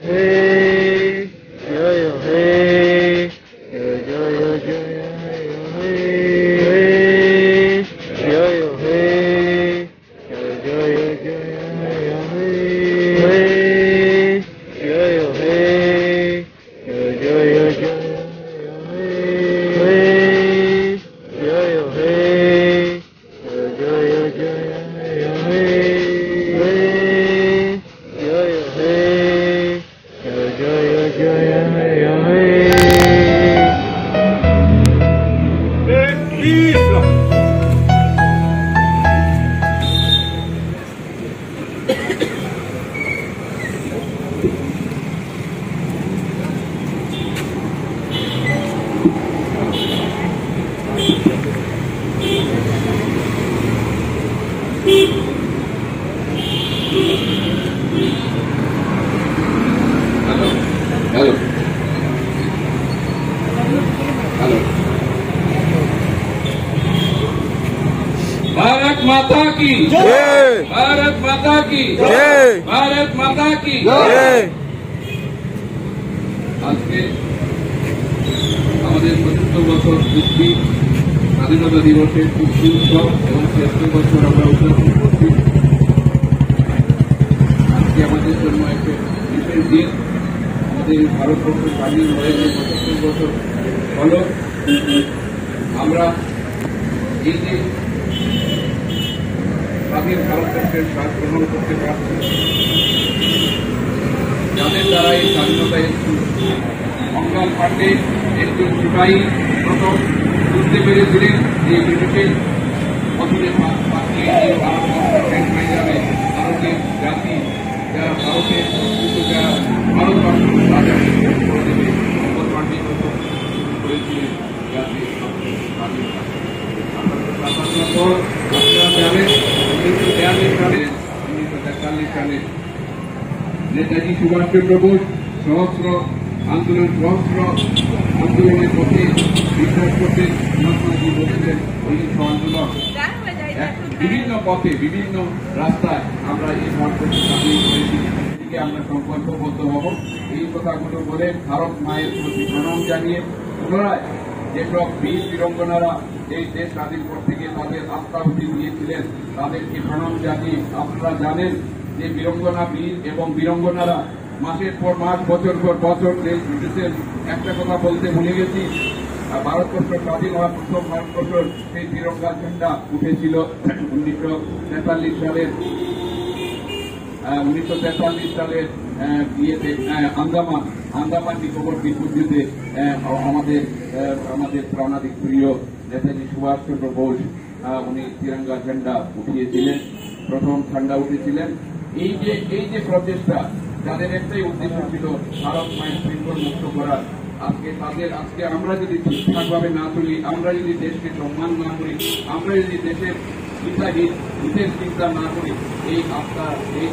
Hey, yo yo hey, yo yo yo yo yo hey, yo yo hey, yo yo yo yo yo hey, yo yo hey, yo yo yo yo yo hey, yo yo hey, yo yo yo yo yo hey, yo yo hey. Yo, yo, yo, yo, yo, yo, hey. Isla. Hello. Hello. Bharat माता की जय। भारत माता की जय। भारत माता की जय। আজকে আমাদের ৭৫ বছর পূর্তি স্বাধীনতা দিবসের পূর্তি উৎসব এবং ৭৬ বছর আমরা উদযাপন করছি। আজকে আমাদের জন্য একটা বিশেষ দিন। আমাদের ভারতবর্ষ স্বাধীন হয়েছে ৭৫ বছর হলো। আমরা এই যে স্বাধীন ভারতবর্ষের স্বাদ গ্রহণ করতে পারছি, যাদের দ্বারা এই স্বাধীনতা এসেছিল। মঙ্গল পাণ্ডে একজন সিপাহী প্রথম বুঝতে পেরেছিলেন যে ব্রিটিশের অধীনে পাঠিয়ে এই ভারতবর্ষের হয়ে যাবে ভারতের জাতি, যারা ভারতের যারা ভারতবর্ষ রাজাকে করে দেবে। মঙ্গল পাণ্ডে প্রথম করেছিলেন জাতি স্বাধীনতা। স্বাধীনতার পর আপনারা জানেন ১৯৪৩ সালে নেতাজি সুভাষচন্দ্র বোস সহস্র আন্দোলনের পথে বিশ্বাস করতেন। মহাত্মাজি বলেছেন অহিংস আন্দোলন বিভিন্ন পথে বিভিন্ন রাস্তায় আমরা এই ভারতবর্ষ স্বাধীন করেছি, এদিকে আমরা সংকল্পবদ্ধ হব। এই কথাগুলো বলে ভারত মায়ের প্রতি প্রণাম জানিয়ে পুনরায় যেসব বীর বীরাঙ্গনারা এই দেশ স্বাধীন করতে গিয়ে তাদের আত্মাহুতি দিয়েছিলেন তাদেরকে প্রণাম জানিয়ে, আপনারা জানেন যে বীরাঙ্গনা বীর এবং বীরাঙ্গনারা মাসের পর মাস বছর পর বছর দেশ ব্রিটিশের একটা কথা বলতে ভুলে গেছি, ভারতবর্ষ স্বাধীন হওয়ার প্রথম ভারতবর্ষ সেই তিরঙ্গা ঝান্ডা উঠেছিল 1943 সালের ইয়েতে আন্দামান নিকোবর দ্বীপপুঞ্জে আমাদের প্রাণাধিক প্রিয় নেতাজি সুভাষচন্দ্র বোস উনি তিরঙ্গা ঝান্ডা উঠিয়েছিলেন, প্রথম ঝান্ডা উঠেছিলেন। এই যে প্রচেষ্টা, যাদের একটাই উদ্দেশ্য ছিল ভারত মায়ের শৃঙ্খল মুক্ত করার। আজকে আমরা যদি ঠিকঠাকভাবে না চলি, আমরা যদি দেশকে সম্মান না করি, আমরা যদি দেশের হিতের চিন্তা না করি, এই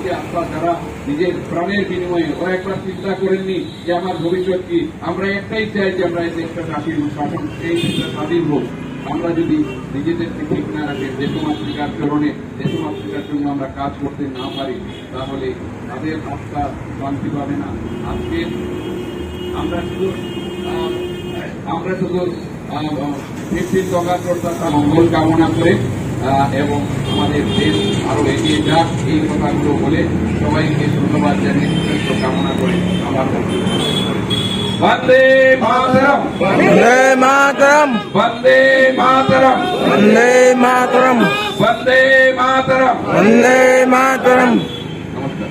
যে আত্মা যারা নিজের প্রাণের বিনিময়ে ওরা একবার চিন্তা করেননি যে আমার ভবিষ্যৎ কি। আমরা একটাই চাই যে আমরা এই দেশটা শাসন এই দেশটা স্বাধীন হোক। আমরা যদি নিজেদেরকে ঠিক না রাখে, দেশমাতৃকার চরণে দেশমাতৃকার জন্য আমরা কাজ করতে না পারি, তাহলে তাদের আত্মা শান্তি পাবে না। আজকে আমরা শুধু ফিফটিন অগাস্ট মঙ্গল কামনা করে এবং আমাদের দেশ আরো এগিয়ে যাক এই কথাগুলো বলে সবাইকে ধন্যবাদ জানিয়ে কামনা করে আমার বন্দে মাতরম, বন্দে মাতরম, বন্দে মাতরম, বন্দে মাতরম, বন্দে মাতরম, বন্দে মাতরম। নমস্কার।